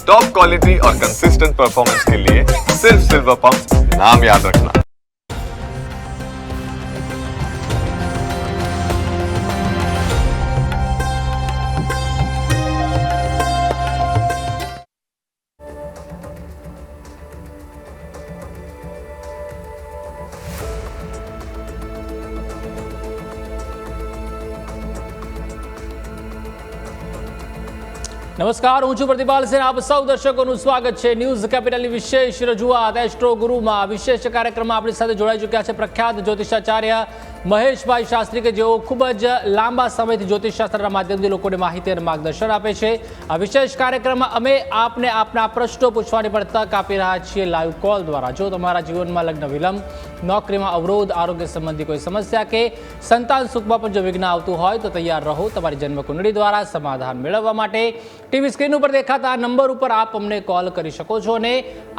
Top quality और consistent performance के लिए सिर्फ सिल्वर पंप नाम याद रखना। નમસ્કાર, હું છું પ્રતિપાલ સેન. આપ સૌ દર્શકોનું સ્વાગત છે ન્યૂઝ કેપિટલની વિશેષ રજૂઆત એસ્ટ્રો ગુરુમાં. વિશેષ કાર્યક્રમમાં આપણી સાથે જોડાઈ ચૂક્યા છે પ્રખ્યાત જ્યોતિષાચાર્ય મહેશભાઈ શાસ્ત્રી, કે જેઓ ખૂબ જ લાંબા સમયથી જ્યોતિષશાસ્ત્રના માધ્યમથી લોકોને માહિતી અને માર્ગદર્શન આપે છે. આ વિશેષ કાર્યક્રમમાં અમે આપને આપના પ્રશ્નો પૂછવાની પણ તક આપી રહ્યા છીએ લાઈવ કોલ દ્વારા. જો તમારા જીવનમાં લગ્ન વિલંબ, નોકરીમાં અવરોધ, આરોગ્ય સંબંધી કોઈ સમસ્યા કે સંતાન સુખમાં પણ જો વિઘ્ન આવતું હોય તો તૈયાર રહો તમારી જન્મકુંડળી દ્વારા સમાધાન મેળવવા માટે. ટીવી સ્ક્રીન ઉપર દેખાતા નંબર ઉપર આપ અમને કોલ કરી શકો છો અને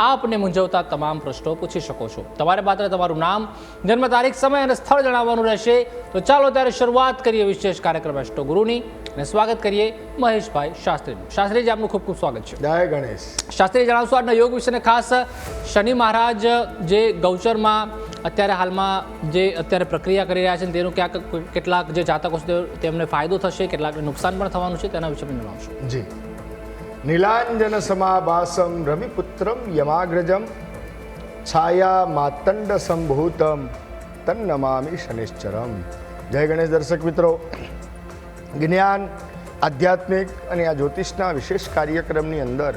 આપને મૂંઝવતા તમામ પ્રશ્નો પૂછી શકો છો. તમારે માત્ર તમારું નામ, જન્મ તારીખ, સમય અને સ્થળ જણાવવાનું રહેશે. તો ચાલો ત્યારે શરૂઆત કરીએ વિશેષ કાર્યક્રમ એસ્ટ્રો ગુરુની અને સ્વાગત કરીએ મહેશભાઈ શાસ્ત્રીનું. શાસ્ત્રીજી, આપનું ખૂબ ખૂબ સ્વાગત છે. જય ગણેશ. શાસ્ત્રી, જણાવશો આજના યોગ વિશે? ખાસ શનિ મહારાજ જે ગૌચરમાં અત્યારે હાલમાં જે અત્યારે પ્રક્રિયા કરી રહ્યા છે તેનું ક્યાંક કેટલાક જે જાતકો છે તેમને ફાયદો થશે, કેટલાકને નુકસાન પણ થવાનું છે, તેના વિશે પણ જણાવશો. જી. નીલાંજન સમાભાસમ રવિપુત્રમ યમાગ્રજમ છાયા માતંડ સંભૂતમ તન્નમામિ શનિશ્ચરમ. જય ગણેશ. દર્શક મિત્રો, જ્ઞાન, આધ્યાત્મિક અને આ જ્યોતિષના વિશેષ કાર્યક્રમની અંદર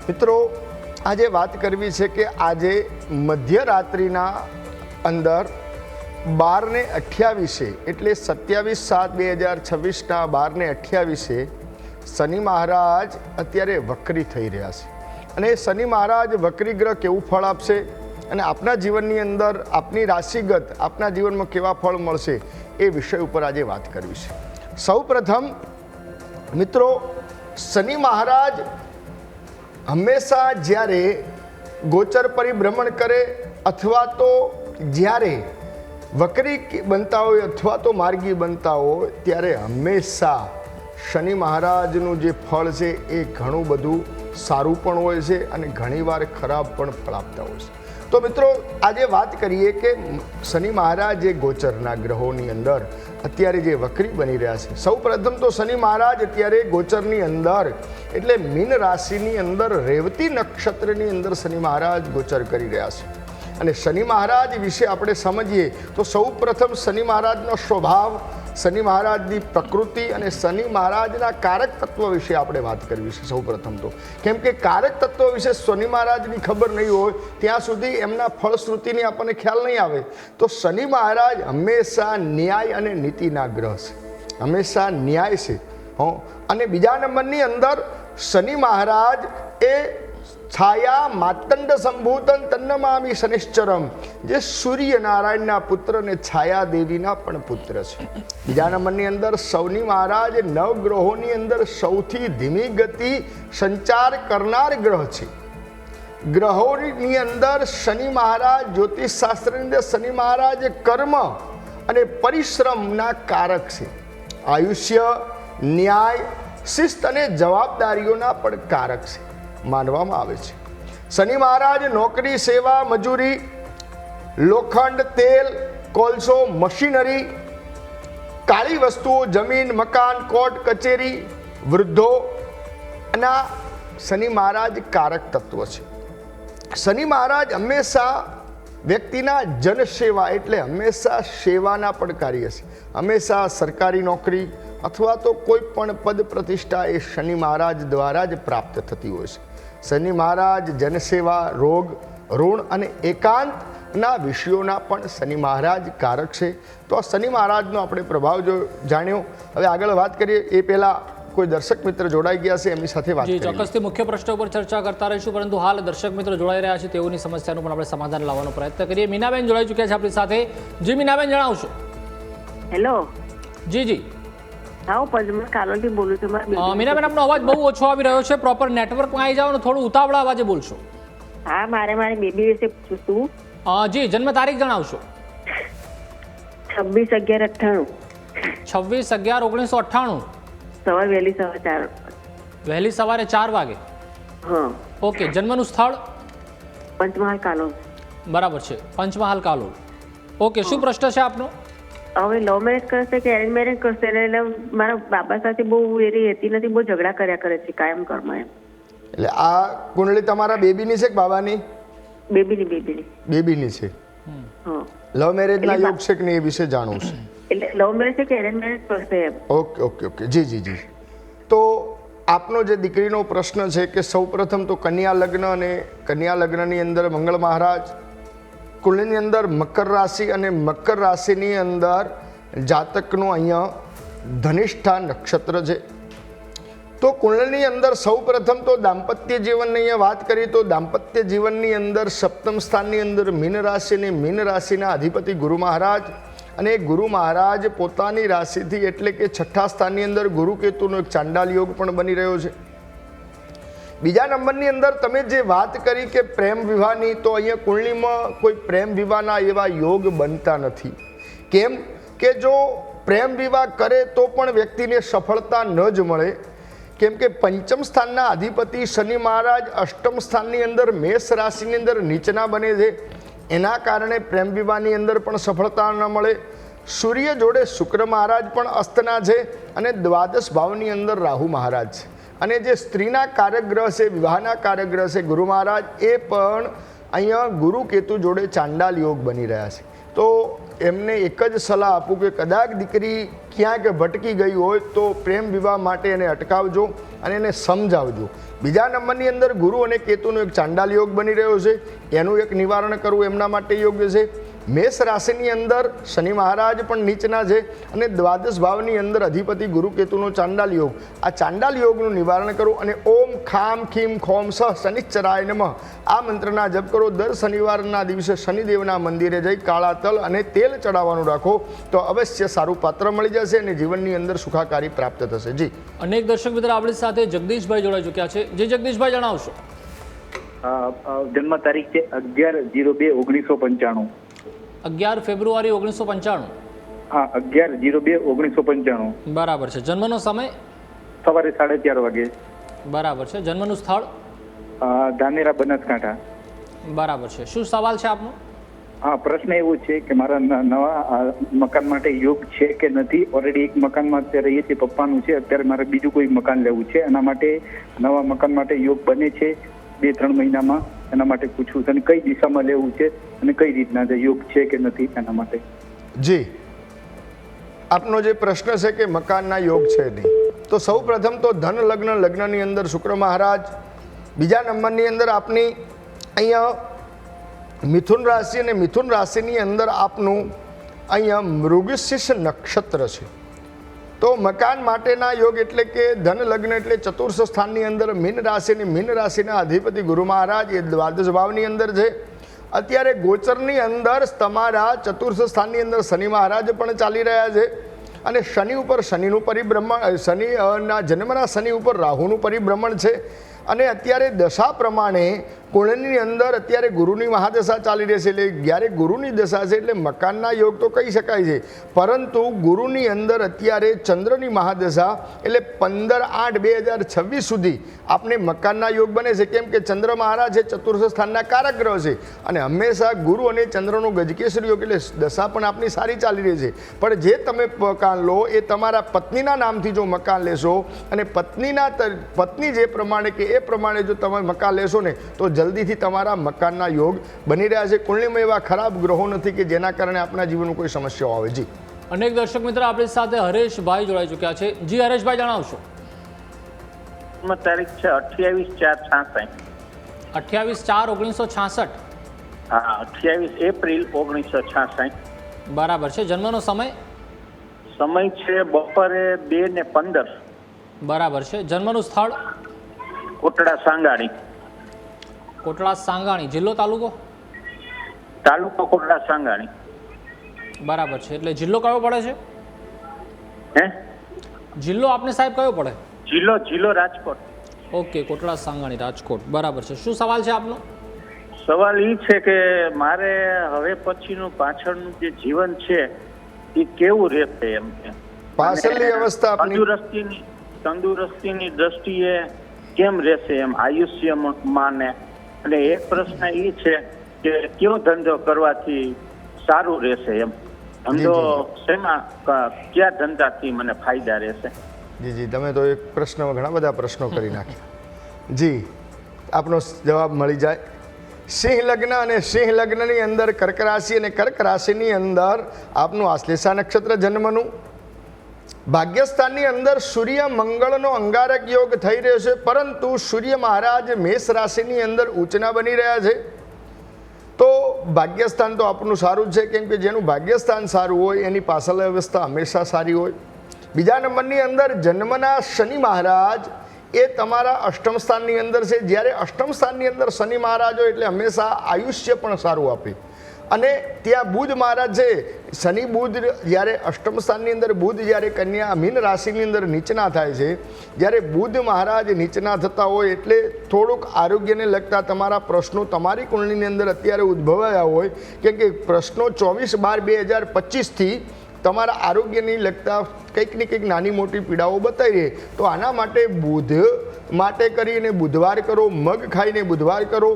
મિત્રો આજે વાત કરવી છે કે આજે મધ્યરાત્રિના અંદર 12:28 એટલે 27/7/2026 12:28 શનિ મહારાજ અત્યારે વક્રી થઈ રહ્યા છે. અને શનિ મહારાજ વક્રી ગ્રહ કેવું ફળ આપશે અને આપના જીવનની અંદર આપની રાશિગત આપના જીવનમાં કેવા ફળ મળશે એ વિષય ઉપર આજે વાત કરવી છે. સૌ પ્રથમ મિત્રો, શનિ મહારાજ હંમેશા જ્યારે ગોચર પરિભ્રમણ કરે અથવા તો જ્યારે વક્રી બનતા હોય અથવા તો માર્ગી બનતા હોય ત્યારે હંમેશા શનિ મહારાજનું જે ફળ છે એ ઘણું બધું સારું પણ હોય છે અને ઘણીવાર ખરાબ પણ ફળ આપતા હોય છે. તો મિત્રો આજે વાત કરીએ કે શનિ મહારાજ જે ગોચરના ગ્રહોની અંદર અત્યારે જે વક્રી બની રહ્યા છે. સૌ પ્રથમ તો શનિ મહારાજ અત્યારે ગોચરની અંદર એટલે મીન રાશિની અંદર રેવતી નક્ષત્રની અંદર શનિ મહારાજ ગોચર કરી રહ્યા છે. અને શનિ મહારાજ વિશે આપણે સમજીએ તો સૌ પ્રથમ શનિ મહારાજનો સ્વભાવ, શનિ મહારાજની પ્રકૃતિ અને શનિ મહારાજના કારક તત્વ વિશે આપણે વાત કરવી છે સૌ પ્રથમ તો. કેમ કે કારક તત્વ વિશે શનિ મહારાજની ખબર નહીં હોય ત્યાં સુધી એમના ફળશ્રુતિની આપણને ખ્યાલ નહીં આવે. તો શનિ મહારાજ હંમેશા ન્યાય અને નીતિના ગ્રહ છે, હંમેશા ન્યાય છે. અને બીજા નંબરની અંદર શનિ મહારાજ એ છાયા માતંડ સંભૂતન તન્નમામિ શનિશ્ચરમ, જે સૂર્યનારાયણના પુત્ર અને છાયા દેવીના પણ પુત્ર છે. બીજા નંબરની અંદર શનિ મહારાજ નવગ્રહોની અંદર સૌથી ધીમી ગતિ સંચાર કરનાર ગ્રહ છે. ગ્રહોની અંદર શનિ મહારાજ જ્યોતિષ શાસ્ત્રની અંદર શનિ મહારાજ કર્મ અને પરિશ્રમના કારક છે. આયુષ્ય, ન્યાય, શિસ્ત અને જવાબદારીઓના પણ કારક છે માનવામાં આવે છે. શનિ મહારાજ નોકરી, સેવા, મજૂરી, લોખંડ, તેલ, કોલસો, મશીનરી, કાળી વસ્તુઓ, જમીન, મકાન, કોર્ટ કચેરી, વૃદ્ધો ના શનિ મહારાજ કારક તત્વ છે. શનિ મહારાજ હંમેશા વ્યક્તિના જનસેવા એટલે હંમેશા સેવાના પણ કાર્ય છે. હંમેશા સરકારી નોકરી અથવા તો કોઈ પણ પદ પ્રતિષ્ઠા એ શનિ મહારાજ દ્વારા જ પ્રાપ્ત થતી હોય છે. શનિ મહારાજ જનસેવા, રોગ, ઋણ અને એકાંતના વિષયોના પણ શનિ મહારાજ કારક છે. તો આ શનિ મહારાજનો આપણે પ્રભાવ જો જાણ્યો. હવે આગળ વાત કરીએ એ પહેલાં કોઈ દર્શક મિત્ર જોડાઈ ગયા છે, એમની સાથે વાત કરીએ. ચોક્કસથી મુખ્ય પ્રશ્નો પર ચર્ચા કરતા રહીશું, પરંતુ હાલ દર્શક મિત્રો જોડાઈ રહ્યા છે તેઓની સમસ્યાનું પણ આપણે સમાધાન લાવવાનો પ્રયત્ન કરીએ. મીનાબેન જોડાઈ ચૂક્યા છે આપણી સાથે. જી મીનાબેન, જણાવશો. હેલો. જી. હા, હું પદ્મા કાલોલથી બોલું છું. મીનાબેન, આપનો અવાજ બહુ ઓછો આવી રહ્યો છે. પ્રોપર નેટવર્કમાં આવી જાઓ ને થોડું ઉતાવળા અવાજે બોલશો. હા, મારી બેબી વિશે પૂછું છું. જી, જન્મ તારીખ જણાવશો. 26/11/98. 26/11/1998. વહેલી સવારે 4 વહેલી સવારે 4 વાગે. હા ઓકે, જન્મનું સ્થળ? પંચમહાલ કાલોલ. બરાબર છે, પંચમહાલ કાલોલ. ઓકે, શું પ્રશ્ન છે આપનો? હવે લવ મેરેજ કરશે કે એરેન્જ મેરેજ કરશે એટલે મારા બાબા સાથે બહુ એરી રહેતી નથી, બહુ ઝઘડા કર્યા કરે છે કાયમ ઘરમાં એમ. એટલે આ કુંડળી તમારા બેબીની છે કે બાબાની? બેબીની. બેબીની છે. હા લવ મેરેજના યોગ છે કે નહીં એ વિશે જાણવું છે. એટલે લવ મેરેજ છે કે એરેન્જ મેરેજ કરશે એમ. ઓકે ઓકે ઓકે, જી જી જી. તો આપનો જે દીકરીનો પ્રશ્ન છે કે સૌપ્રથમ તો કન્યા લગ્ન, અને કન્યા લગ્નની અંદર મંગળ મહારાજ, કુંડળીની અંદર મકર રાશિ, અને મકર રાશિની અંદર જાતકનું અહીંયા ધનિષ્ઠા નક્ષત્ર છે. તો કુંડળીની અંદર સૌપ્રથમ તો દાંપત્ય જીવનની અહીંયા વાત કરીએ તો દાંપત્ય જીવનની અંદર સપ્તમ સ્થાનની અંદર મીન રાશિ, અને મીન રાશિના અધિપતિ ગુરુ મહારાજ, અને ગુરુ મહારાજ પોતાની રાશિથી એટલે કે છઠ્ઠા સ્થાનની અંદર ગુરુ કેતુનો એક ચાંડાલ યોગ પણ બની રહ્યો છે. બીજા નંબરની અંદર તમે જે વાત કરી કે પ્રેમ વિવાહની, તો અહીંયા કુંડળીમાં કોઈ પ્રેમ વિવાહના એવા યોગ બનતા નથી. કેમ કે જો પ્રેમ વિવાહ કરે તો પણ વ્યક્તિને સફળતા ન જ મળે. કેમ કે પંચમ સ્થાનના અધિપતિ શનિ મહારાજ અષ્ટમ સ્થાનની અંદર મેષ રાશિની અંદર નીચના બને છે. એના કારણે પ્રેમ વિવાહની અંદર પણ સફળતા ન મળે. સૂર્ય જોડે શુક્ર મહારાજ પણ અસ્તના છે, અને દ્વાદશ ભાવની અંદર રાહુ મહારાજ છે. અને જે સ્ત્રીના કારક ગ્રહ છે, વિવાહના કારક ગ્રહ છે ગુરુ મહારાજ, એ પણ અહીંયા ગુરુ કેતુ જોડે ચાંડાલ યોગ બની રહ્યા છે. તો એમને એક જ સલાહ આપું કે કદાચ દીકરી ક્યાંક ભટકી ગઈ હોય તો પ્રેમ વિવાહ માટે એને અટકાવજો અને એને સમજાવજો. બીજા નંબરની અંદર ગુરુ અને કેતુનો એક ચાંડાલ યોગ બની રહ્યો છે, એનું એક નિવારણ કરવું એમના માટે યોગ્ય છે. મેષ રાશિની અંદર શનિ મહારાજ પણ નીચના છે, અને દ્વાદશ ભાવની અંદર અધિપતિ ગુરુ કેતુનો ચાંડાલ યોગ. આ ચાંડાલ યોગનું નિવારણ કરો, અને ઓમ ખામ ખીમ ખોમ સ શનિશ્ચરાય નમઃ આ મંત્રના જપ કરો. દર શનિવારના દિવસે શનિદેવના મંદિરે જઈ કાળા તલ અને તેલ ચડાવવાનું રાખો, તો અવશ્ય સારું પાત્ર મળી જશે અને જીવનની અંદર સુખાકારી પ્રાપ્ત થશે. જી, અનેક દર્શક મિત્રો આપણી સાથે જગદીશભાઈ જોડાઈ ચૂક્યા છે. જે જગદીશભાઈ જણાવશો? જન્મ તારીખ છે 11/02/1995. 11 ફેબ્રુઆરી 1995. હા, 11/02/1995. બરાબર છે. જન્મનો સમય? સવારે 4:30 વાગે. બરાબર છે. જન્મનું સ્થળ? ધાનેરા, બનાસકાંઠા. બરાબર છે. શું સવાલ છે આપનો? હા, પ્રશ્ન એવો છે કે મારા નવા મકાન માટે યોગ છે કે નથી. ઓલરેડી એક મકાનમાં અત્યારે રહીએ છીએ, પપ્પાનું છે. અત્યારે મારે બીજું કોઈ મકાન લેવું છે. એના માટે નવા મકાન માટે યોગ બને છે 2-3 મહિનામાં. એના માટે પૂછવું છે, અને કઈ દિશામાં લેવું છે અને કઈ રીતના યોગ છે કે નથી એના માટે. જી, આપનો જે પ્રશ્ન છે કે મકાનના યોગ છે નહીં, તો સૌ પ્રથમ તો ધન લગ્ન, લગ્નની અંદર શુક્ર મહારાજ. બીજા નંબરની અંદર આપની અહીંયા મિથુન રાશિ, અને મિથુન રાશિની અંદર આપનું અહીંયા મૃગશીર્ષ નક્ષત્ર છે. તો મકાન માટેના યોગ એટલે કે ધન લગ્ન એટલે ચતુર્થ સ્થાનની અંદર મીન રાશિ, અને મીન રાશિના અધિપતિ ગુરુ મહારાજ એ દ્વાદશ ભાવની અંદર છે. અત્યારે ગોચરની અંદર તમારા ચતુર્થ સ્થાનની અંદર શનિ મહારાજ પણ ચાલી રહ્યા છે, અને શનિ ઉપર શનિનું પરિભ્રમણ, શનિના જન્મના શનિ ઉપર રાહુનું પરિભ્રમણ છે. અને અત્યારે દશા પ્રમાણે કુંડળીની અંદર અત્યારે ગુરુની મહાદશા ચાલી રહી છે. એટલે જ્યારે ગુરુની દશા છે એટલે મકાનના યોગ તો કહી શકાય છે, પરંતુ ગુરુની અંદર અત્યારે ચંદ્રની મહાદશા એટલે 15/8/2026 સુધી આપને મકાનના યોગ બને છે. કેમ કે ચંદ્ર મહારાજ છે ચતુર્થ સ્થાનના કારક ગ્રહ છે, અને હંમેશા ગુરુ અને ચંદ્રનો ગજકેસરી યોગ એટલે દશા પણ આપની સારી ચાલી રહી છે. પણ જે તમે મકાન લો એ તમારા પત્નીના નામથી જો મકાન લેશો, અને પત્ની જે પ્રમાણે કે એ પ્રમાણે જો તમે મકાન લેશો ને, તો જલ્દીથી તમારા મકાનના યોગ બની રહ્યા છે. કુંડળીમાં એવા ખરાબ ગ્રહો નથી કે જેના કારણે આપણા જીવનમાં કોઈ સમસ્યાઓ આવે. જી, અનેક દર્શક મિત્રો આપણી સાથે હરેશભાઈ જોડાઈ ચૂક્યા છે. જી હરેશભાઈ, જણાવશો? જન્મ તારીખ છે 28/4/66. 28/4/1966. હા, 28 એપ્રિલ 1966. બરાબર છે. જન્મનો સમય? સમય છે બપોરે 2:15. બરાબર છે. જન્મનું સ્થળ? કોટડા સાંગાણી. કોટડા સાંગાણી. જિલ્લો, તાલુકો? તાલુકો કોટડા સાંગાણી. બરાબર છે. એટલે જિલ્લો કયો પડે છે? હે, જિલ્લો આપને સાહેબ કયો પડે? જિલ્લો રાજકોટ. ઓકે, કોટડા સાંગાણી, રાજકોટ. બરાબર છે. શું સવાલ છે આપનો? સવાલ એ છે કે મારે હવે પછીનું પાછળનું જે જીવન છે એ કેવું રહેશે એમ છે. પાછળની અવસ્થા આપની તંદુરસ્તીની દ્રષ્ટિએ કેમ રહેશે એમ આયુષ્યમાં ને? અને એક પ્રશ્ન એ છે કે કયો ધંધો કરવાથી સારું રહેશે એમ? ધંધો શેમાં, કયા ધંધાથી મને ફાયદા રહેશે? જી તમે તો એક પ્રશ્નમાં ઘણા બધા પ્રશ્નો કરી નાખ્યા. જી આપનો જવાબ મળી જાય. સિંહ લગ્ન અને સિંહ લગ્નની અંદર કર્ક રાશિ અને કર્ક રાશિની અંદર આપનું આશ્લેષા નક્ષત્ર જન્મનું. ભાગ્યસ્થાનની અંદર સૂર્ય મંગળનો અંગારક યોગ થઈ રહ્યો છે, પરંતુ સૂર્ય મહારાજ મેષ રાશિની અંદર ઉચ્ચના બની રહ્યા છે. તો ભાગ્યસ્થાન તો આપણું સારું છે, કેમ કે જેનું ભાગ્યસ્થાન સારું હોય એની પાછળ વ્યવસ્થા હંમેશા સારી હોય. બીજા નંબરની અંદર જન્મના શનિ મહારાજ એ તમારા અષ્ટમ સ્થાનની અંદર છે. જ્યારે અષ્ટમ સ્થાનની અંદર શનિ મહારાજ હોય એટલે હંમેશા આયુષ્ય પણ સારું આપે. અને ત્યાં બુધ મહારાજ છે, શનિ બુધ જ્યારે અષ્ટમ સ્થાનની અંદર બુધ જ્યારે કન્યા મીન રાશિની અંદર નીચના થાય છે, જ્યારે બુધ મહારાજ નીચના થતા હોય એટલે થોડુંક આરોગ્યને લગતા તમારા પ્રશ્નો તમારી કુંડળીની અંદર અત્યારે ઉદ્ભવાયા હોય, કેમ કે પ્રશ્નો 24/12/2025થી તમારા આરોગ્યની લગતા કંઈક ને કંઈક નાની મોટી પીડાઓ બતાવી રહી. તો આના માટે બુધ માટે કરીને બુધવાર કરો, મગ ખાઈને બુધવાર કરો.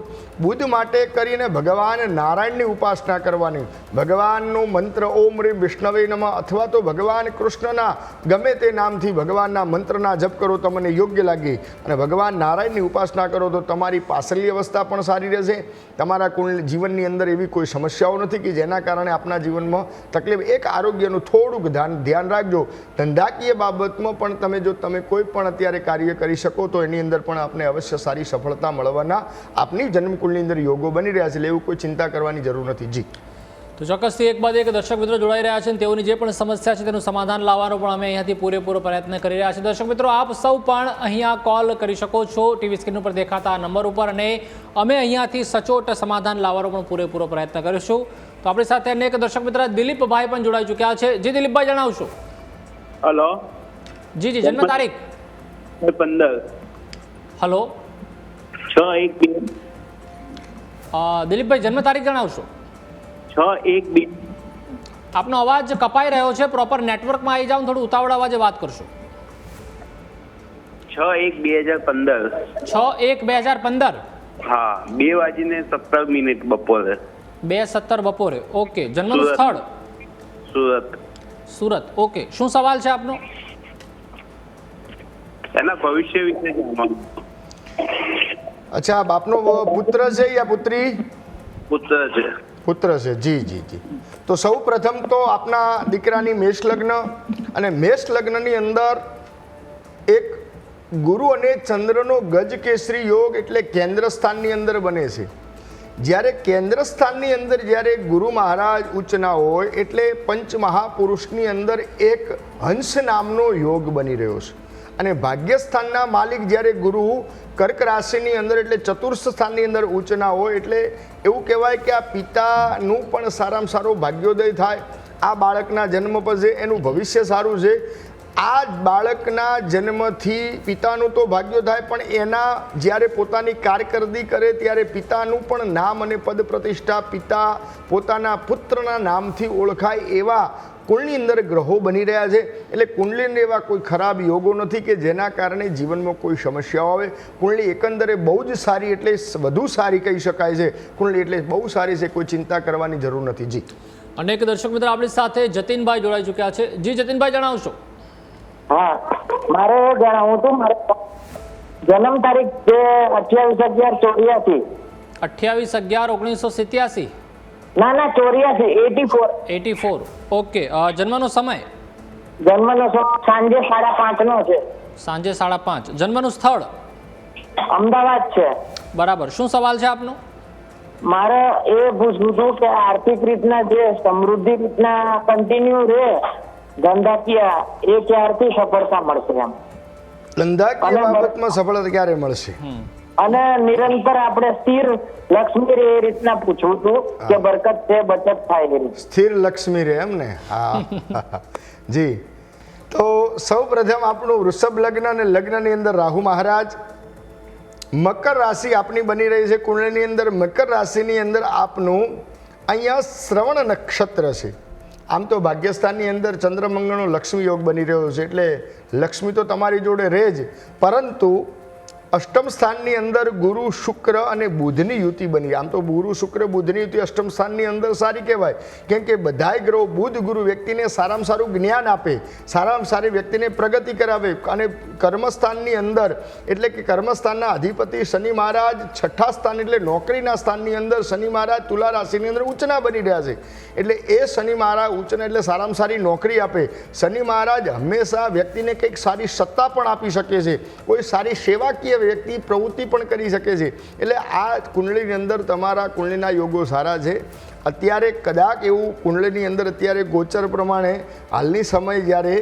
બુધ માટે કરીને ભગવાન નારાયણની ઉપાસના કરવાની. ભગવાનનો મંત્ર ઓમ રીમ વિષ્ણવે નમઃ અથવા તો ભગવાન કૃષ્ણના ગમે તે નામથી ભગવાનના મંત્રના જપ કરો, તમને યોગ્ય લાગે. અને ભગવાન નારાયણની ઉપાસના કરો તો તમારી પાછળની અવસ્થા પણ સારી રહેશે. તમારા જીવનની અંદર એવી કોઈ સમસ્યાઓ નથી કે જેના કારણે આપણા જીવનમાં તકલીફ. એક આરોગ્યનું થોડુંક ધ્યાન રાખજો. ધંધાકીય બાબતમાં પણ તમે કોઈ પણ અત્યારે કાર્ય કરી શકો તો એની અંદર પણ આપને અવશ્ય સારી સફળતા મળવાના આપની જન્મકુળની અંદર યોગો બની રહ્યા છે, એટલે એવું કોઈ ચિંતા કરવાની જરૂર નથી. જી તો ચોક્કસથી એક બાદ એક દર્શક મિત્રો જોડાઈ રહ્યા છે, તેઓની જે પણ સમસ્યા છે તેનું સમાધાન લાવવાનો પણ અમે અહીંયાથી પૂરેપૂરો પ્રયત્ન કરી રહ્યા છીએ. દર્શક મિત્રો, આપ સૌ પણ અહીંયા કોલ કરી શકો છો ટીવી સ્ક્રીન ઉપર દેખાતા નંબર ઉપર, અને અમે અહીંયાથી સચોટ સમાધાન લાવવાનો પણ પૂરેપૂરો પ્રયત્ન કરીશું. તો આપણી સાથે અનેક દર્શક મિત્ર દિલીપભાઈ પણ જોડાઈ ચૂક્યા છે. જી દિલીપભાઈ, જણાવશો. હલો. જી જન્મ તારીખ? 15. હલો. 6/1/2. દિલીપભાઈ, જન્મ તારીખ જણાવશો? 6/1/2. આપનો અવાજ કપાઈ રહ્યો છે, પ્રોપર નેટવર્કમાં આવી જાઓ, થોડું ઉતાવળ અવાજે વાત કરશો. 6/1/2015. 6/1/2015. હા, 2:17 બપોરે. 2:17 બપોરે. ઓકે. જન્મનું સ્થળ? સુરત. સુરત. ઓકે. શું સવાલ છે આપનો? એના ભવિષ્ય વિશે જાણવાનું. અચ્છા, બાપનો પુત્ર છે યા પુત્રી? પુત્ર છે. પુત્ર છે. જી. તો સૌ પ્રથમ તો આપના દીકરાની મેષ લગ્ન, અને મેષ લગ્નની અંદર એક ગુરુ અને ચંદ્રનો ગજ કેસરી યોગ એટલે કેન્દ્ર સ્થાનની અંદર બને છે. જ્યારે કેન્દ્ર સ્થાનની અંદર જ્યારે ગુરુ મહારાજ ઉચ્ચના હોય એટલે પંચમહાપુરુષની અંદર એક હંસ નામનો યોગ બની રહ્યો છે. અને ભાગ્યસ્થાનના માલિક જ્યારે ગુરુ કર્ક રાશિની અંદર એટલે ચતુર્થ સ્થાનની અંદર ઉચ્ચના હોય એટલે એવું કહેવાય કે આ પિતાનું પણ સારામાં સારો ભાગ્યોદય થાય. આ બાળકના જન્મ પછી એનું ભવિષ્ય સારું છે. આ બાળકના જન્મથી પિતાનું તો ભાગ્ય થાય, પણ એના જ્યારે પોતાની કારકિર્દી કરે ત્યારે પિતાનું પણ નામ અને પદ પ્રતિષ્ઠા પિતા પોતાના પુત્રના નામથી ઓળખાય એવા કુંડલી અંદર ગ્રહો બની રહ્યા છે. એટલે કુંડલીને એવા કોઈ ખરાબ યોગો નથી કે જેના કારણે જીવનમાં કોઈ સમસ્યાઓ આવે. કુંડલી એકંદરે બહુ જ સારી, એટલે વધુ સારી કહી શકાય છે. કુંડલી એટલે બહુ સારી છે, કોઈ ચિંતા કરવાની જરૂર નથી. જી અનેક દર્શક મિત્રો આપણી સાથે જતીનભાઈ જોડાઈ ચૂક્યા છે. જી જતીનભાઈ, જણાવશો. હા, મારે જણાવવું હતું. મારે જન્મ તારીખ છે 28/11/84. 28/11/1987. ના 84. 84. ઓકે. જન્મનો સમય? જન્મનો સમય સાંજે 5:30 નો છે. સાંજે 5:30. જન્મનું સ્થળ? અમદાવાદ છે. બરાબર. શું સવાલ છે આપનો? મારે એ પૂછવું હતું કે આર્થિક રીતના જે સમૃદ્ધિ રીતના કન્ટિન્યુ રહે ધંધાકીય, એ ક્યારથી સફળતા મળશે એમ? ધંધાકીય બાબતમાં સફળતા ક્યારે મળશે? અને નિરંતર આપણે સ્થિર લક્ષ્મી રે એ રીતના પૂછવું હતું કે બરકત છે, બચત થાય એ રીતે. સ્થિર લક્ષ્મી રે એમ ને? હા. જી, તો સૌ પ્રથમ આપણું વૃષભ લગ્ન અને લગ્નની અંદર રાહુ મહારાજ. મકર રાશિ આપની બની રહી છે કુંડળીની અંદર. મકર રાશિની અંદર આપનું અહીંયા શ્રવણ નક્ષત્ર છે. આમ તો ભાગ્યસ્થાનની અંદર ચંદ્રમંગળનો લક્ષ્મી યોગ બની રહ્યો છે, એટલે લક્ષ્મી તો તમારી જોડે રહે જ, પરંતુ અષ્ટમ સ્થાનની અંદર ગુરુ શુક્ર અને બુધની યુતિ બની. આમ તો ગુરુ શુક્ર બુધની યુતિ અષ્ટમ સ્થાનની અંદર સારી કહેવાય, કેમ કે બધાય ગ્રહો બુધ ગુરુ વ્યક્તિને સારામાં સારું જ્ઞાન આપે, સારામાં સારી વ્યક્તિને પ્રગતિ કરાવે. અને કર્મસ્થાનની અંદર એટલે કે કર્મસ્થાનના અધિપતિ શનિ મહારાજ છઠ્ઠા સ્થાન એટલે નોકરીના સ્થાનની અંદર શનિ મહારાજ તુલા રાશિની અંદર ઉચ્ચના બની રહ્યા છે. એટલે એ શનિ મહારાજ ઉચ્ચના એટલે સારામાં સારી નોકરી આપે. શનિ મહારાજ હંમેશા વ્યક્તિને કંઈક સારી સત્તા પણ આપી શકે છે, કોઈ સારી સેવાકીય વ્યક્તિ પ્રવૃત્તિ પણ કરી શકે છે. એટલે આ કુંડળીની અંદર તમારા કુંડળીના યોગો સારા છે. અત્યારે કદાચ એવું કુંડળીની અંદર અત્યારે ગોચર પ્રમાણે હાલની સમય જ્યારે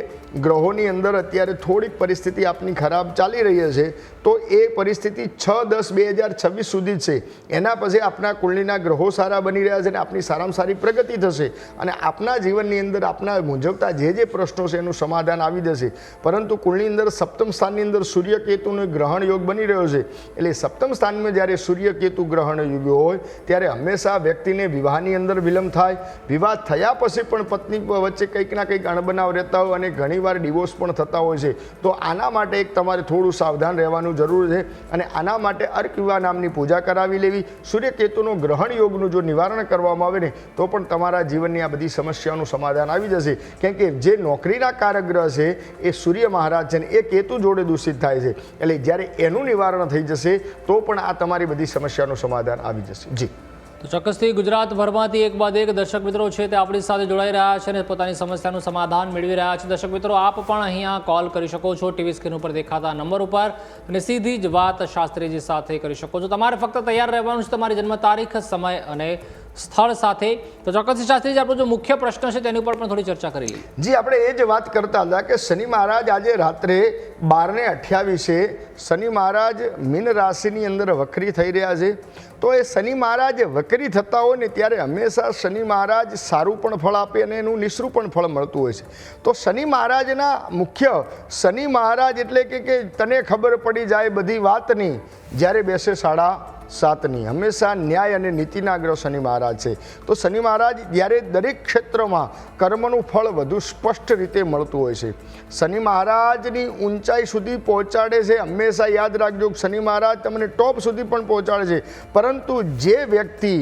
ગ્રહોની અંદર અત્યારે થોડીક પરિસ્થિતિ આપની ખરાબ ચાલી રહી છે, તો એ પરિસ્થિતિ 6/10/2026 સુધી જ છે. એના પછી આપના કુંડળીના ગ્રહો સારા બની રહ્યા છે અને આપની સારામાં સારી પ્રગતિ થશે અને આપના જીવનની અંદર આપના મૂંઝવતા જે પ્રશ્નો છે એનું સમાધાન આવી જશે. પરંતુ કુંડળીની અંદર સપ્તમ સ્થાનની અંદર સૂર્ય કેતુનો ગ્રહણ યોગ બની રહ્યો છે. એટલે સપ્તમ સ્થાનમાં જ્યારે સૂર્ય કેતુ ગ્રહણ યોગ હોય ત્યારે હંમેશા વ્યક્તિને વિવાહની અંદર વિલંબ થાય. વિવાહ થયા પછી પણ પત્ની વચ્ચે કંઈક ના કંઈક અણબનાવ રહેતા હોય અને ઘણીવાર ડિવોર્સ પણ થતા હોય છે. તો આના માટે એક તમારે થોડું સાવધાન રહેવાનું જરૂર છે અને આના માટે અર્ક વિવાહ નામની પૂજા કરાવી લેવી. સૂર્યકેતુનો ગ્રહણ યોગનું જો નિવારણ કરવામાં આવે ને તો પણ તમારા જીવનની આ બધી સમસ્યાઓનું સમાધાન આવી જશે. કેમ કે જે નોકરીના કારગ્રહ છે એ સૂર્ય મહારાજ છે ને એ કેતુ જોડે દૂષિત થાય છે. એટલે જ્યારે એનું નિવારણ થઈ જશે તો પણ આ તમારી બધી સમસ્યાનું સમાધાન આવી જશે. જી, તો ચોક્કસથી ગુજરાતભરમાંથી એક બાદ એક દર્શક મિત્રો છે તે આપણી સાથે જોડાઈ રહ્યા છે અને પોતાની સમસ્યાનું સમાધાન મેળવી રહ્યા છે. દર્શક મિત્રો, આપ પણ અહીંયા કોલ કરી શકો છો ટીવી સ્ક્રીન ઉપર દેખાતા નંબર ઉપર અને સીધી જ વાત શાસ્ત્રીજી સાથે કરી શકો છો. તમારે ફક્ત તૈયાર રહેવાનું છે તમારી જન્મ તારીખ, સમય અને સ્થળ સાથે. તો ચોક્કસથી શાસ્ત્રીજી, આપણો જો મુખ્ય પ્રશ્ન છે તેની ઉપર પણ થોડી ચર્ચા કરી લઈએ. જી, આપણે એ જ વાત કરતા હતા કે શનિ મહારાજ આજે રાત્રે 12:28 શનિ મહારાજ મીન રાશિની અંદર વક્રી થઈ રહ્યા છે. તો એ શનિ મહારાજ વક્રી થતા હોય ને ત્યારે હંમેશા શનિ મહારાજ સારું પણ ફળ આપે અને એનું નિસરું પણ ફળ મળતું હોય છે. તો શનિ મહારાજના મુખ્ય શનિ મહારાજ એટલે કે તને ખબર પડી જાય બધી વાતની જ્યારે બેસે 7:30 હંમેશા ન્યાય અને નીતિના ગ્રહ શનિ મહારાજ છે. તો શનિ મહારાજ જ્યારે દરેક ક્ષેત્રમાં કર્મનું ફળ વધુ સ્પષ્ટ રીતે મળતું હોય છે. શનિ મહારાજની ઊંચાઈ સુધી પહોંચાડે છે. હંમેશા યાદ રાખજો, શનિ મહારાજ તમને ટોપ સુધી પણ પહોંચાડે છે. પરંતુ જે વ્યક્તિ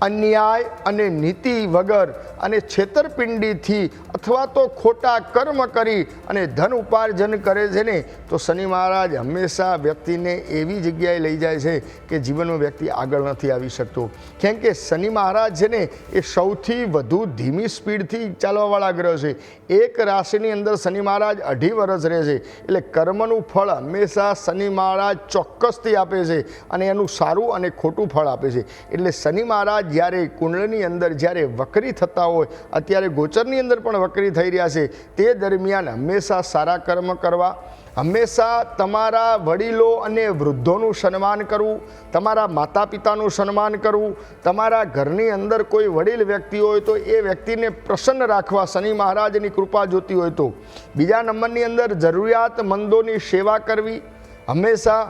અન્યાય અને નીતિ વગર અને છેતરપિંડીથી અથવા તો ખોટા કર્મ કરી અને ધન ઉપાર્જન કરે છે ને તો શનિ મહારાજ હંમેશા વ્યક્તિને એવી જગ્યાએ લઈ જાય છે કે જીવનમાં વ્યક્તિ આગળ નથી આવી શકતો. કેમ કે શનિ મહારાજ છે ને એ સૌથી વધુ ધીમી સ્પીડથી ચાલવાવાળા ગ્રહ છે. એક રાશિની અંદર શનિ મહારાજ 2.5 વર્ષ રહે છે. એટલે કર્મનું ફળ હંમેશા શનિ મહારાજ ચોક્કસથી આપે છે અને એનું સારું અને ખોટું ફળ આપે છે. એટલે શનિ મહારાજ જ્યારે કુંડળની અંદર જ્યારે વક્રી થતા હોય, અત્યારે ગોચરની અંદર પણ વક્રી થઈ રહ્યા છે, તે દરમિયાન હંમેશા સારા કર્મ કરવા, હંમેશા તમારા વડીલો અને વૃદ્ધોનું સન્માન કરવું, તમારા માતા પિતાનું સન્માન કરવું, તમારા ઘરની અંદર કોઈ વડીલ વ્યક્તિ હોય તો એ વ્યક્તિને પ્રસન્ન રાખવા શનિ મહારાજની કૃપા જોતી હોય તો. બીજા નંબરની અંદર જરૂરિયાતમંદોની સેવા કરવી. હંમેશા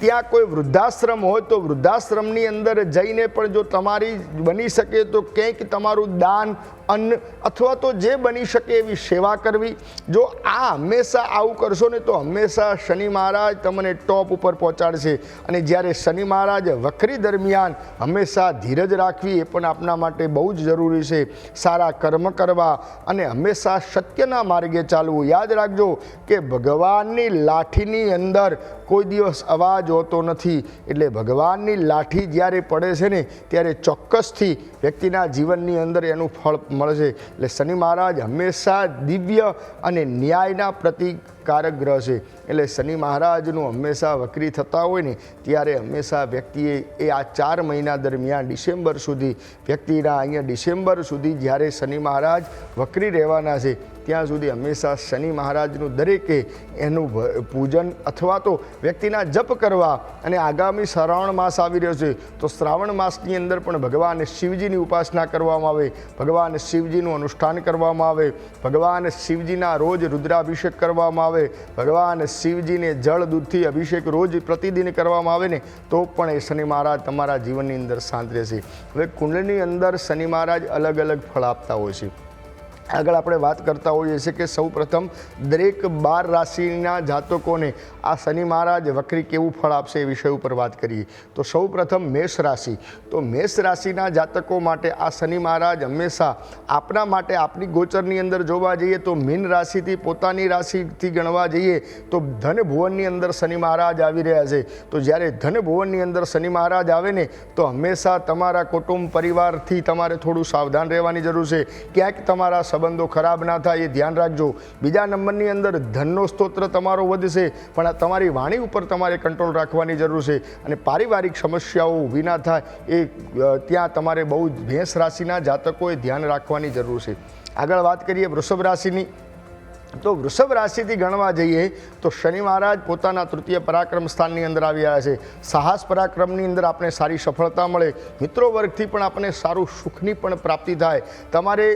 ત્યાં કોઈ વૃદ્ધાશ્રમ હોય તો વૃદ્ધાશ્રમની અંદર જઈને પણ જો તમારી બની શકે તો કંઈક તમારું દાન, અન્ન અથવા તો જે બની શકે એવી સેવા કરવી. જો આ હંમેશા આવું કરશો ને તો હંમેશા શનિ મહારાજ તમને ટોપ ઉપર પહોંચાડશે. અને જ્યારે શનિ મહારાજ વક્રી દરમિયાન હંમેશા ધીરજ રાખવી એ પણ આપના માટે બહુ જ જરૂરી છે. સારા કર્મ કરવા અને હંમેશા સત્યના માર્ગે ચાલવું. યાદ રાખજો કે ભગવાનની લાઠીની અંદર કોઈ દિવસ અવાજ હોતો નથી. એટલે ભગવાનની લાઠી જ્યારે પડે છે ને ત્યારે ચોક્કસથી વ્યક્તિના જીવનની અંદર એનું ફળ મળશે. એટલે શનિ મહારાજ હંમેશા દિવ્ય અને ન્યાયના પ્રતિકારક ગ્રહ છે. એટલે શનિ મહારાજનું હંમેશા વક્રી થતા હોય ને ત્યારે હંમેશા વ્યક્તિએ એ આ 4 મહિના દરમિયાન ડિસેમ્બર સુધી વ્યક્તિના અહીંયા ડિસેમ્બર સુધી જ્યારે શનિ મહારાજ વક્રી રહેવાના છે ત્યાં સુધી હંમેશા શનિ મહારાજનું દરેકે એનું પૂજન અથવા તો વ્યક્તિના જપ કરવા. અને આગામી શ્રાવણ માસ આવી રહ્યો છે તો શ્રાવણ માસની અંદર પણ ભગવાન શિવજીની ઉપાસના કરવામાં આવે, ભગવાન શિવજીનું અનુષ્ઠાન કરવામાં આવે, ભગવાન શિવજીના રોજ રુદ્રાભિષેક કરવામાં આવે, ભગવાન શિવજીને જળ દૂધથી અભિષેક રોજ પ્રતિદિન કરવામાં આવે ને તો પણ એ શનિ મહારાજ તમારા જીવનની અંદર શાંત રહેશે. હવે કુંડળની અંદર શનિ મહારાજ અલગ અલગ ફળ આપતા હોય છે. આગળ આપણે વાત કરતા હોઈએ છીએ કે સૌ પ્રથમ દરેક 12 રાશિના જાતકોને આ શનિ મહારાજ વક્રી કેવું ફળ આપશે એ વિષય ઉપર વાત કરીએ તો સૌ પ્રથમ મેષ રાશિ. તો મેષ રાશિના જાતકો માટે આ શનિ મહારાજ હંમેશા આપણા માટે આપણી ગોચરની અંદર જોવા જઈએ તો મીન રાશિથી પોતાની રાશિથી ગણવા જઈએ તો ધન ભુવનની અંદર શનિ મહારાજ આવી રહ્યા છે. તો જ્યારે ધન ભુવનની અંદર શનિ મહારાજ આવે ને તો હંમેશા તમારા કુટુંબ પરિવારથી તમારે થોડું સાવધાન રહેવાની જરૂર છે. ક્યાંક તમારા સંબંધો ખરાબ ના થાય એ ધ્યાન રાખજો. બીજા નંબરની અંદર ધનનો સ્તોત્ર તમારો વધશે પણ આ તમારી વાણી ઉપર તમારે કંટ્રોલ રાખવાની જરૂર છે અને પારિવારિક સમસ્યાઓ ઊભી ના થાય એ ત્યાં તમારે બહુ મેષ રાશિના જાતકોએ ધ્યાન રાખવાની જરૂર છે. આગળ વાત કરીએ વૃષભ રાશિની. તો વૃષભ રાશિથી ગણવા જઈએ તો શનિ મહારાજ પોતાના તૃતીય પરાક્રમ સ્થાનની અંદર આવી રહ્યા છે. સાહસ પરાક્રમની અંદર આપણે સારી સફળતા મળે, મિત્રો વર્ગથી પણ આપણને સારું સુખની પણ પ્રાપ્તિ થાય. તમારે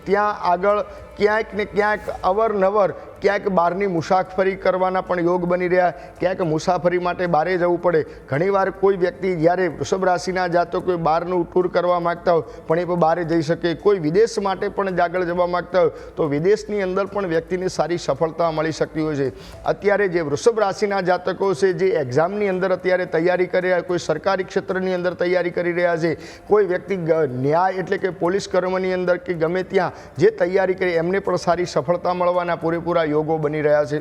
ત્યાં આગળ ક્યાંક ને ક્યાંક અવરનવર ક્યાંક બહારની મુસાફરી કરવાના પણ યોગ બની રહ્યા, ક્યાંક મુસાફરી માટે બહારે જવું પડે. ઘણીવાર કોઈ વ્યક્તિ જ્યારે વૃષભ રાશિના જાતકો બહારનું ટૂર કરવા માગતા હોય પણ એ પણ બહારે જઈ શકે, કોઈ વિદેશ માટે પણ આગળ જવા માગતા હોય તો વિદેશની અંદર પણ વ્યક્તિને સારી સફળતા મળી શકતી હોય છે. અત્યારે જે વૃષભ રાશિના જાતકો છે જે એક્ઝામની અંદર અત્યારે તૈયારી કરી રહ્યા, કોઈ સરકારી ક્ષેત્રની અંદર તૈયારી કરી રહ્યા છે, કોઈ વ્યક્તિ ન્યાય એટલે કે પોલીસ કર્મની અંદર કે ગમે ત્યાં જે તૈયારી કરી એમને પણ સારી સફળતા મળવાના પૂરેપૂરા યોગો બની રહ્યા છે.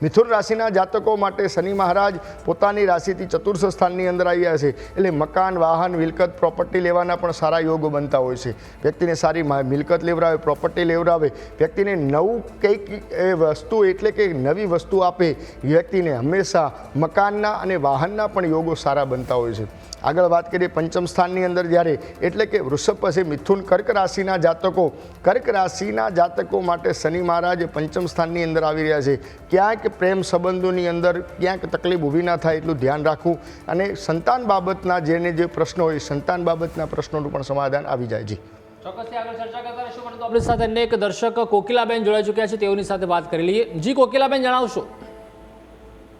મિથુન રાશિના જાતકો માટે શનિ મહારાજ પોતાની રાશિથી ચતુર્થ સ્થાનની અંદર આવ્યા છે એટલે મકાન, વાહન, મિલકત, પ્રોપર્ટી લેવાના પણ સારા યોગો બનતા હોય છે. વ્યક્તિને સારી મિલકત લેવડાવે, પ્રોપર્ટી લેવડાવે, વ્યક્તિને નવું કંઈક એ વસ્તુ એટલે કે નવી વસ્તુ આપે, વ્યક્તિને હંમેશા મકાનના અને વાહનના પણ યોગો સારા બનતા હોય છે. આગળ વાત કરીએ પંચમ સ્થાનની અંદર જ્યારે એટલે કે વૃષભ પછી મિથુન કર્ક રાશિના જાતકો, કર્ક રાશિના જાતકો માટે શનિ મહારાજ પંચમ સ્થાનની અંદર આવી રહ્યા છે. ક્યાંક પ્રેમ સંબંધોની અંદર ક્યાંક તકલીફ ઊભી ના થાય એટલું ધ્યાન રાખવું અને સંતાન બાબતના જેને જે પ્રશ્નો હોય સંતાન બાબતના પ્રશ્નોનું પણ સમાધાન આવી જાય. જી ચોક્કસથી આગળ ચર્ચા કરતા રહીશું પરંતુ આપણી સાથે અનેક દર્શક કોકિલાબેન જોડાઈ ચૂક્યા છે, તેઓની સાથે વાત કરી લઈએ. જી કોકિલાબેન જણાવશો.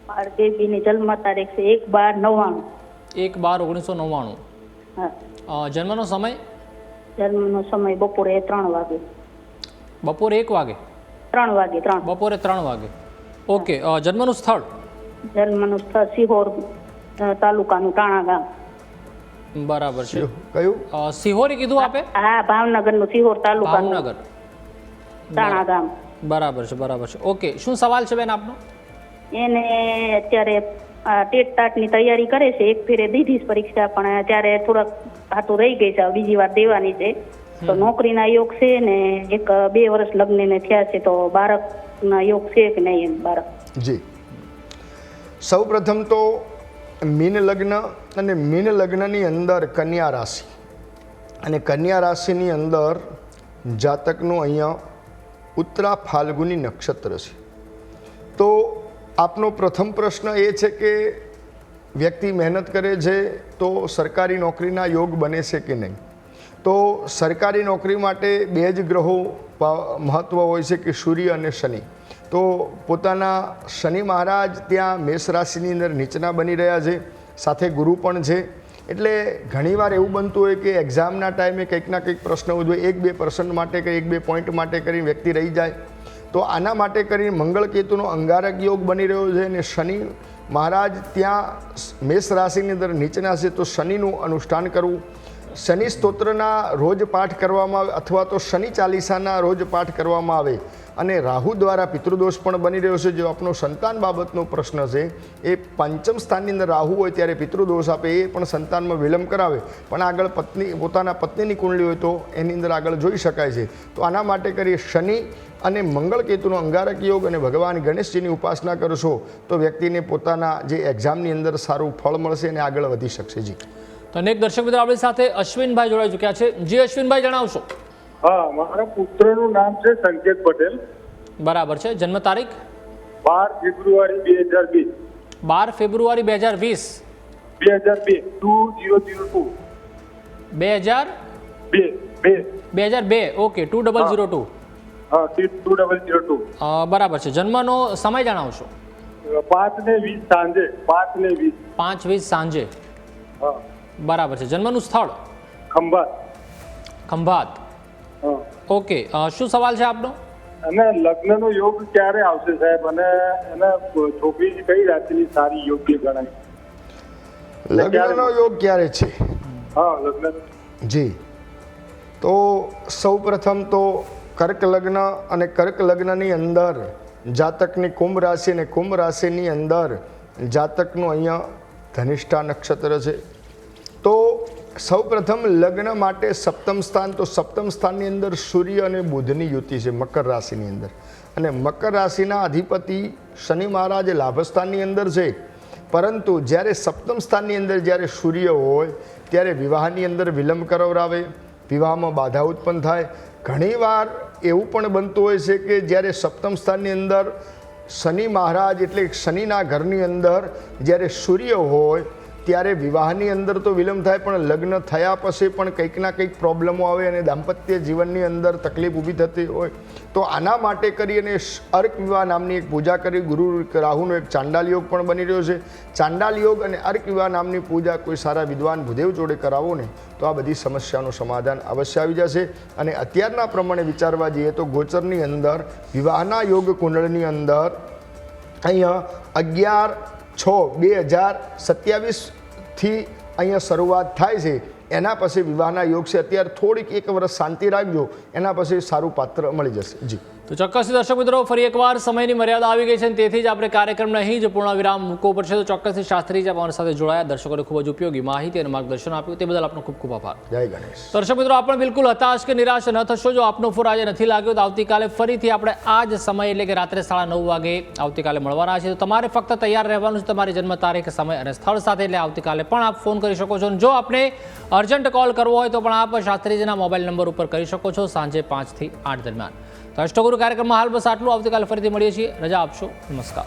મારા બેબીની જન્મ તારીખ છે 1/12/99. 1/12/1999. હા. જન્મનો સમય? જન્મનો સમય બપોરે 3 વાગે. બપોરે 1 વાગે? 3 વાગે. બપોરે 3 વાગે. ઓકે. જન્મનું સ્થળ? જન્મનું સ્થળ સિહોર તાલુકાનું ટાણા ગામ. બરાબર છે. કયું? સિહોરી કીધું આપે? હા, ભાવનગરનું સિહોર તાલુકાનું ભાવનગર ટાણા ગામ. બરાબર છે, બરાબર છે. ઓકે, શું સવાલ છે બેન આપનો? એને અત્યારે ટેટ ટાટની તૈયારી કરે છે. એક ફેરે દીધી પરીક્ષા પણ અત્યારે થોડાક હાથું રહી ગઈ છે, બીજી વાર દેવાની છે. તો નોકરીના યોગ છે ને 1-2 વર્ષ લગ્નને થયા છે તો બાળકના યોગ છે કે નહીં એમ બાળક? જી, સૌ પ્રથમ તો મીન લગ્ન અને મીન લગ્નની અંદર કન્યા રાશિ અને કન્યા રાશિની અંદર જાતકનું અહીંયા ઉત્તરા ફાલ્ગુની નક્ષત્ર છે. તો આપનો પ્રથમ પ્રશ્ન એ છે કે વ્યક્તિ મહેનત કરે છે તો સરકારી નોકરીના યોગ બને છે કે નહીં? તો સરકારી નોકરી માટે 2 જ ગ્રહો મહત્ત્વ હોય છે કે સૂર્ય અને શનિ. તો પોતાના શનિ મહારાજ ત્યાં મેષ રાશિની અંદર નીચના બની રહ્યા છે, સાથે ગુરુ પણ છે. એટલે ઘણીવાર એવું બનતું હોય કે એક્ઝામના ટાઈમે કંઈક ના કંઈક પ્રશ્ન ઉદ્ભવે, 1-2% માટે કે 1-2 પોઈન્ટ માટે કરીને વ્યક્તિ રહી જાય. તો આના માટે કરીને મંગળ કેતુનો અંગારક યોગ બની રહ્યો છે અને શનિ મહારાજ ત્યાં મેષ રાશિની અંદર નીચના છે. તો શનિનું અનુષ્ઠાન કરવું, શનિ સ્તોત્રના રોજ પાઠ કરવામાં આવે અથવા તો શનિ ચાલીસાના રોજ પાઠ કરવામાં આવે. અને રાહુ દ્વારા પિતૃદોષ પણ બની રહ્યો છે. જો આપણો સંતાન બાબતનો પ્રશ્ન છે એ પંચમ સ્થાનની અંદર રાહુ હોય ત્યારે પિતૃદોષ આપે, એ પણ સંતાનમાં વિલંબ કરાવે. પણ આગળ પોતાના પત્નીની કુંડળી હોય તો એની અંદર આગળ જોઈ શકાય છે. તો આના માટે કરીએ શનિ અને મંગળ કેતુનો અંગારક યોગ અને ભગવાન ગણેશજીની ઉપાસના કરશો તો વ્યક્તિને પોતાના જે એક્ઝામની અંદર સારું ફળ મળશે અને આગળ વધી શકશે. જી, તો અનેક દર્શક મિત્રો આપણી સાથે અશ્વિનભાઈ જોડાઈ ચૂક્યા છે. જી અશ્વિનભાઈ જણાવશો. હા, મારા પુત્રનું નામ છે સંકેત પટેલ. બરાબર છે. જન્મ તારીખ? 12 ફેબ્રુઆરી 2020. 12 ફેબ્રુઆરી 2020. 2002 2002. 2002. ઓકે, 2002. હા, 2002. બરાબર છે. જન્મનો સમય જણાવશો. 5:20 સાંજે. 5:20. 5:20 સાંજે. હા. બરાબર છે. જન્મનું સ્થળ? ખંભાત. ખંભાત. હા. ઓકે, શું સવાલ છે આપનો? અને લગ્નનો યોગ ક્યારે આવશે સાહેબ, અને એને છોકરી કઈ રાશિની સારી યોગ્ય ગણાય? લગ્નનો યોગ ક્યારે છે? હા, લગ્ન. જી, તો સૌ પ્રથમ તો કર્ક લગ્ન, અને કર્ક લગ્નની અંદર જાતકની કુંભ રાશિ, અને કુંભ રાશિની અંદર જાતકનું અહીંયા ધનિષ્ઠા નક્ષત્ર છે. તો સૌ પ્રથમ લગ્ન માટે સપ્તમ સ્થાન, તો સપ્તમ સ્થાનની અંદર સૂર્ય અને બુધની યુતિ છે મકર રાશિની અંદર, અને મકર રાશિના અધિપતિ શનિ મહારાજ લાભસ્થાનની અંદર છે. પરંતુ જ્યારે સપ્તમ સ્થાનની અંદર જ્યારે સૂર્ય હોય ત્યારે વિવાહની અંદર વિલંબ કરાવરાવે, વિવાહમાં બાધા ઉત્પન્ન થાય. ઘણીવાર એવું પણ બનતું હોય છે કે જ્યારે સપ્તમ સ્થાનની અંદર શનિ મહારાજ એટલે શનિના ઘરની અંદર જ્યારે સૂર્ય હોય ત્યારે વિવાહની અંદર તો વિલંબ થાય, પણ લગ્ન થયા પછી પણ કંઈક ના કંઈક પ્રોબ્લેમો આવે અને દાંપત્ય જીવનની અંદર તકલીફ ઊભી થતી હોય. તો આના માટે કરી અને અર્ક વિવાહ નામની એક પૂજા કરી, ગુરુ રાહુનો એક ચાંડાલ યોગ પણ બની રહ્યો છે. ચાંડાલ યોગ અને અર્ક વિવાહ નામની પૂજા કોઈ સારા વિદ્વાન ભૂદેવ જોડે કરાવો ને તો આ બધી સમસ્યાનું સમાધાન અવશ્ય આવી જશે. અને અત્યારના પ્રમાણે વિચારવા જઈએ તો ગોચરની અંદર વિવાહના યોગ કુંડળની અંદર અહીંયા 11/6/2027થી અહીંયા શરૂઆત થાય છે. એના પછી વિવાહના યોગ છે. અત્યારે થોડીક 1 વર્ષ શાંતિ રાખજો, એના પછી સારું પાત્ર મળી જશે. જી, તો ચોક્કસથી દર્શક મિત્રો, ફરી એકવાર સમયની મર્યાદા આવી ગઈ છે અને તેથી જ આપણે કાર્યક્રમને અહીં જ પૂર્ણ વિરામ મૂકવો પડશે. તો ચોક્કસથી શાસ્ત્રીજી અમારી સાથે જોડાયા, દર્શકોને ખૂબ જ ઉપયોગી માહિતી અને માર્ગદર્શન આપ્યું, તે બદલ આપનો ખૂબ ખૂબ આભાર. જય ગણેશ. દર્શક મિત્રો, આપ પણ બિલકુલ હતાશ કે નિરાશ ન થશો. જો આપનો ફોન આજે નથી લાગ્યો તો આવતીકાલે ફરીથી આપણે આ જ સમય એટલે કે રાત્રે 9:30 વાગે આવતીકાલે મળવાના છે. તો તમારે ફક્ત તૈયાર રહેવાનું છે તમારી જન્મ તારીખ, સમય અને સ્થળ સાથે. એટલે આવતીકાલે પણ આપ ફોન કરી શકો છો. જો આપને અર્જન્ટ કોલ કરવો હોય તો પણ આપ શાસ્ત્રીજીના મોબાઈલ નંબર ઉપર કરી શકો છો સાંજે 5 થી 8 દરમિયાન. તો અષ્ટગુરુ કાર્યક્રમમાં હાલ બસ આટલું. આવતીકાલે ફરીથી મળીએ છીએ. રજા આપશો. નમસ્કાર.